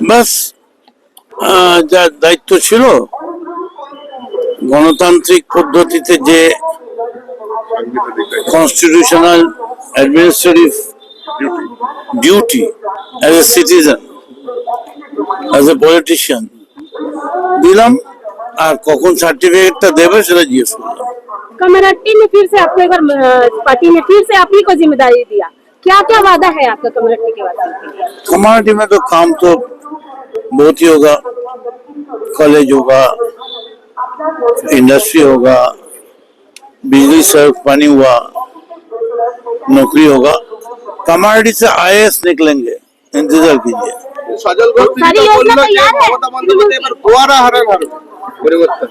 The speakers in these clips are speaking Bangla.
বাস যা দায়িত্ব ছিল গণতান্ত্রিক পদ্ধতিতে যে constitutional administrative duty as a citizen as a politician দিলাম, আর কখন সার্টিফিকেটটা দেবে সেটা জিজ্ঞেস করলাম। कमरट्टी में फिर से आपको एक बार पार्टी ने फिर से आप ही को जिम्मेदारी दिया, क्या क्या वादा है आपका कमरट्टी के वास्ते? कम्युनिटी में तो काम तो बहुत ही होगा, कॉलेज होगा, इंडस्ट्री होगा, बिजली सड़क पानी हुआ, नौकरी होगा। कम्युनिटी से आईएएस निकलेंगे, इंतजार कीजिए। সজল ঘোষ सारी योजना বলল যে तैयार है। মমতা বন্দ্যোপাধ্যায় এবার গোয়ারা হারে ভারত পরিবর্তন।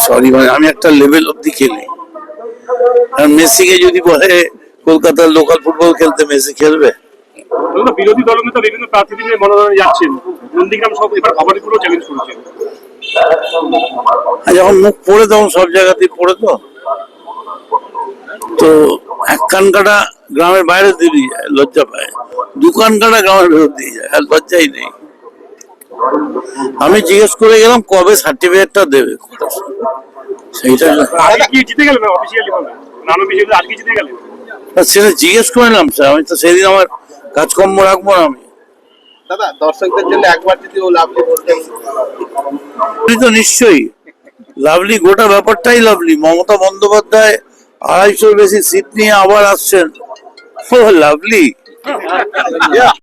সরি, মানে আমি একটা লেভেল অব্দি খেলি, আর মেসিকে যদি বলে কলকাতার লোকাল ফুটবল খেলতে, মেসি খেলবে? বিরোধী দলনেতা বিভিন্ন প্রার্থীদের মনোনয়ন যাচ্ছেন, নন্দীগ্রাম সব এবার খবরগুলো চ্যালেঞ্জ করেছেন। যখন মুখ পড়ে তখন সব জায়গাতেই পড়ে, তো এক কান কাটা গ্রামের বাইরে দিয়ে যায়, লজ্জা পায়। দোকান কাটা গ্রামের ভেতর দিয়ে যায়, আর লজ্জাই নেই। আমি জিজ্ঞেস করে গেলাম কবে সার্টিফিকেটটা দেবে, সেইটা আজকে কি জিতে গেলেন অফিসিয়ালি ভাবে? অফিসিয়ালি আজকে জিতে গেলেন? সেটা জিজ্ঞেস করে নিলাম স্যার। আমি তো সেদিন আমার কাজকর্ম রাখবো না। দাদা দর্শকদের জন্য একবার যদি ও লাভলি বলতেন। তো নিশ্চয়ই লাভলি, গোটা ব্যাপারটাই লাভলি। মমতা বন্দ্যোপাধ্যায় 250 বেশি সিট নিয়ে আবার আসছেন, ও লাভলি।